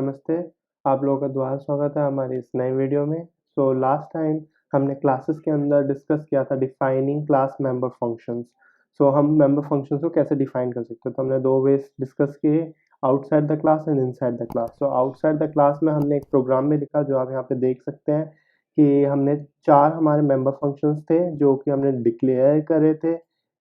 नमस्ते। आप लोगों का दोबारा स्वागत है हमारी इस नए वीडियो में। लास्ट टाइम हमने क्लासेस के अंदर डिस्कस किया था डिफाइनिंग क्लास मेंबर फंक्शंस। हम मेंबर फंक्शंस को कैसे डिफाइन कर सकते हैं, तो हमने दो वेज डिस्कस किए, outside the class and inside the class. Outside the class में हमने एक प्रोग्राम में लिखा, जो आप यहाँ पे देख सकते हैं कि हमने 4 हमारे मेंबर फंक्शंस थे जो कि हमने डिक्लेयर करे थे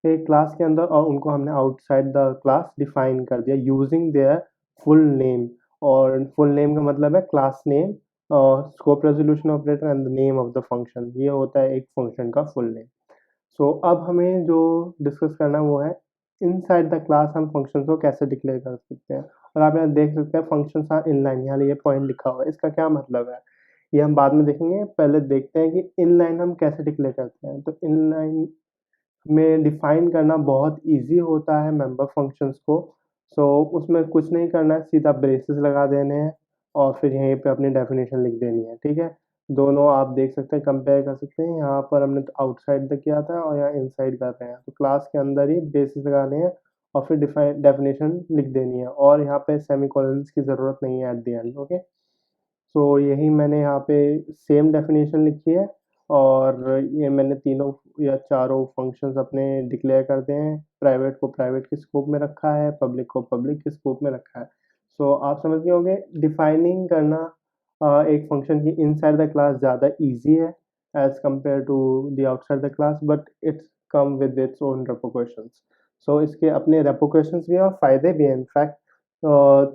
एक क्लास के अंदर, और उनको हमने आउटसाइड द क्लास डिफाइन कर दिया यूजिंग देयर फुल नेम। और फुल नेम का मतलब है क्लास नेम और scope resolution operator and the name of the function. ये होता है एक फंक्शन का फुल नेम। अब हमें जो डिस्कस करना है वो है इनसाइड द क्लास हम फंक्शन को कैसे डिक्लेयर कर सकते हैं। और आप यहाँ देख सकते हैं फंक्शंस आर इनलाइन, यहाँ ये पॉइंट लिखा हुआ है। इसका क्या मतलब है ये हम बाद में देखेंगे, पहले देखते हैं कि इनलाइन हम कैसे डिक्लेयर करते हैं। तो इनलाइन में डिफाइन करना बहुत इजी होता है मेंबर फंक्शंस को। उसमें कुछ नहीं करना है, सीधा ब्रेसेस लगा देने हैं और फिर यहीं पे अपनी डेफिनेशन लिख देनी है। ठीक है, दोनों आप देख सकते हैं, कंपेयर कर सकते हैं। यहाँ पर हमने तो आउटसाइड द किया था और यहाँ इनसाइड कर रहे हैं, तो क्लास के अंदर ही ब्रेसेस लगाने हैं और फिर डिफाइन डेफिनेशन लिख देनी है, और यहाँ पे सेमीकोलंस की ज़रूरत नहीं है एट द एंड। ओके, यही मैंने यहाँ पे सेम डेफिनेशन लिखी है, और ये मैंने तीनों या चारों फंक्शंस अपने डिक्लेयर करते हैं। प्राइवेट को प्राइवेट के स्कोप में रखा है, पब्लिक को पब्लिक के स्कोप में रखा है। आप समझ गए होंगे डिफाइनिंग करना एक फंक्शन की इनसाइड द क्लास ज़्यादा इजी है as compare to the outside the class, but it's come with its own repercussions. इसके अपने रेपोकेशंस भी हैं और फ़ायदे भी हैं इनफैक्ट।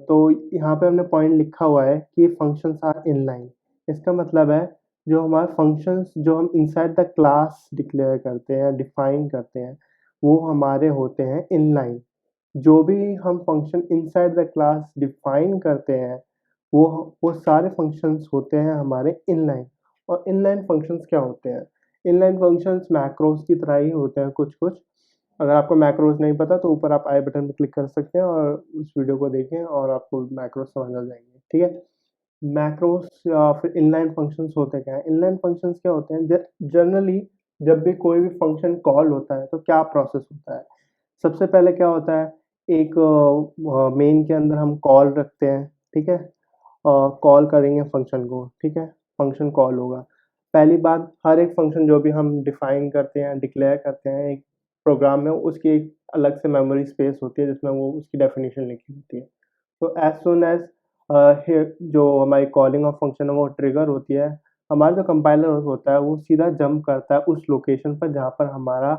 तो यहाँ पे हमने पॉइंट लिखा हुआ है कि फंक्शंस आर इनलाइन। इसका मतलब है जो हमारे फंक्शंस जो हम इनसाइड द क्लास डिक्लेयर करते हैं, डिफाइन करते हैं, वो हमारे होते हैं इनलाइन। जो भी हम function inside the class define करते हैं वो सारे फंक्शंस होते हैं हमारे इनलाइन। और इनलाइन फंक्शंस क्या होते हैं? इनलाइन फंक्शंस मैक्रोस की तरह ही होते हैं कुछ कुछ। अगर आपको मैक्रोस नहीं पता तो ऊपर आप आई बटन पे क्लिक कर सकते हैं और उस वीडियो को देखें और आपको मैक्रोस समझ आ जाएंगे। ठीक है, मैक्रोस या फिर इनलाइन फंक्शंस होते क्या हैं? इनलाइन फंक्शंस क्या होते हैं? जनरली जब भी कोई भी फंक्शन कॉल होता है तो क्या प्रोसेस होता है? सबसे पहले क्या होता है, एक मेन के अंदर हम कॉल रखते हैं। ठीक है, कॉल करेंगे फंक्शन को। ठीक है, फंक्शन कॉल होगा। पहली बात, हर एक फंक्शन जो भी हम डिफाइन करते हैं, डिक्लेयर करते हैं एक प्रोग्राम में, उसकी एक अलग से मेमोरी स्पेस होती है जिसमें वो उसकी डेफिनेशन लिखी होती है। तो एज सुन एज जो हमारी कॉलिंग ऑफ फंक्शन है वो ट्रिगर होती है, हमारा जो कंपाइलर होता है वो सीधा जंप करता है उस लोकेशन पर जहाँ पर हमारा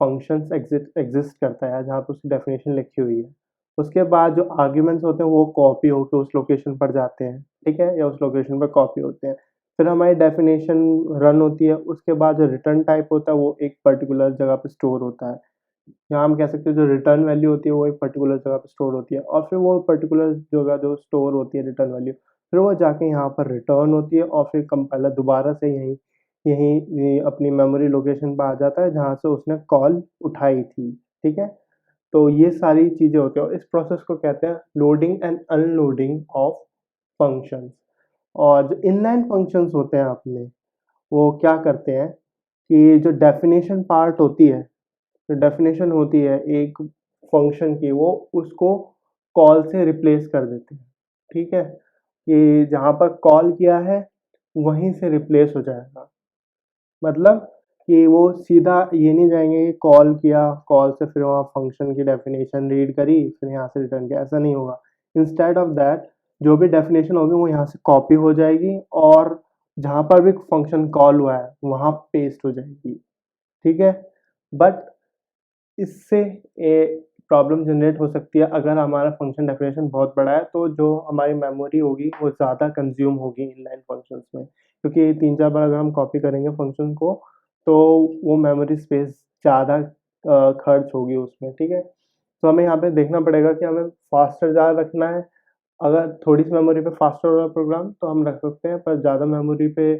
फंक्शंस एग्जिस्ट करता है, जहाँ पर उसकी डेफिनेशन लिखी हुई है। उसके बाद जो आर्ग्यूमेंट्स होते हैं वो कॉपी होकर उस लोकेशन पर जाते हैं। ठीक है, या उस लोकेशन पर कॉपी होते हैं। फिर हमारी डेफिनेशन रन होती है। उसके बाद जो रिटर्न टाइप होता है वो एक पर्टिकुलर जगह पे स्टोर होता है। यहाँ हम कह सकते हैं जो रिटर्न वैल्यू होती है वो एक पर्टिकुलर जगह पे स्टोर होती है, और फिर वो पर्टिकुलर जगह जो स्टोर होती है रिटर्न वैल्यू, फिर वो जाके यहाँ पर रिटर्न होती है, और फिर कंपाइलर दोबारा से यहीं यहीं ये अपनी मेमोरी लोकेशन पर आ जाता है जहाँ से उसने कॉल उठाई थी। ठीक है, तो ये सारी चीज़ें होती हैं और इस प्रोसेस को कहते हैं loading and unloading of functions. और जो इनलाइन फंक्शंस होते हैं अपने, वो क्या करते हैं कि जो डेफिनेशन पार्ट होती है, जो डेफिनेशन होती है एक फंक्शन की, वो उसको कॉल से रिप्लेस कर देते हैं। ठीक है, कि जहाँ पर कॉल किया है वहीं से रिप्लेस हो जाएगा। मतलब कि वो सीधा ये नहीं जाएंगे कि कॉल किया, कॉल से फिर वहाँ फंक्शन की डेफिनेशन रीड करी, फिर यहाँ से रिटर्न किया, ऐसा नहीं होगा। इंस्टेड ऑफ दैट जो भी डेफिनेशन होगी वो यहाँ से कॉपी हो जाएगी और जहाँ पर भी फंक्शन कॉल हुआ है वहाँ पेस्ट हो जाएगी। ठीक है, बट इससे ए प्रॉब्लम जनरेट हो सकती है अगर हमारा फंक्शन डेफिनेशन बहुत बड़ा है, तो जो हमारी मेमोरी होगी वो ज़्यादा कंज्यूम होगी इनलाइन फंक्शंस में, क्योंकि 3-4 बार अगर हम कॉपी करेंगे फंक्शन को तो वो मेमोरी स्पेस ज़्यादा खर्च होगी उसमें। ठीक है, तो हमें यहाँ पे देखना पड़ेगा कि हमें फास्टर ज़्यादा रखना है। अगर थोड़ी सी मेमोरी पे फास्टर हो रहा है प्रोग्राम तो हम रख सकते हैं, पर ज़्यादा मेमोरी पे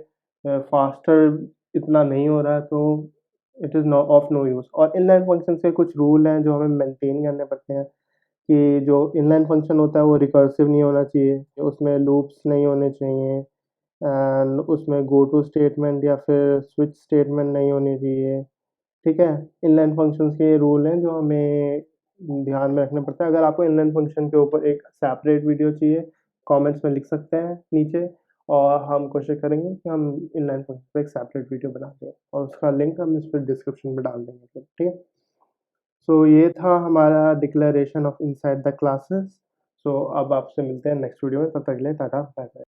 फास्टर इतना नहीं हो रहा है तो it is no of no use. और इनलाइन फंक्शन के कुछ रूल हैं जो हमें मेंटेन करने पड़ते हैं, कि जो इनलाइन फंक्शन होता है वो रिकर्सिव नहीं होना चाहिए, उसमें लूप्स नहीं होने चाहिए, एंड उसमें गो टू स्टेटमेंट या फिर स्विच स्टेटमेंट नहीं होनी चाहिए। ठीक है, इनलाइन फंक्शंस के ये रूल हैं जो हमें ध्यान में रखना पड़ता है। अगर आपको इनलाइन फंक्शन के ऊपर एक सेपरेट वीडियो चाहिए कमेंट्स में लिख सकते हैं नीचे, और हम कोशिश करेंगे कि हम इनलाइन फंक्शन पे एक सेपरेट वीडियो बना दें और उसका लिंक हम इस पर डिस्क्रिप्शन में डाल देंगे फिर, ठीक है। सो ये था हमारा declaration of inside the classes. So अब आपसे मिलते हैं नेक्स्ट वीडियो में, तब तक के लिए टाटा बाय बाय।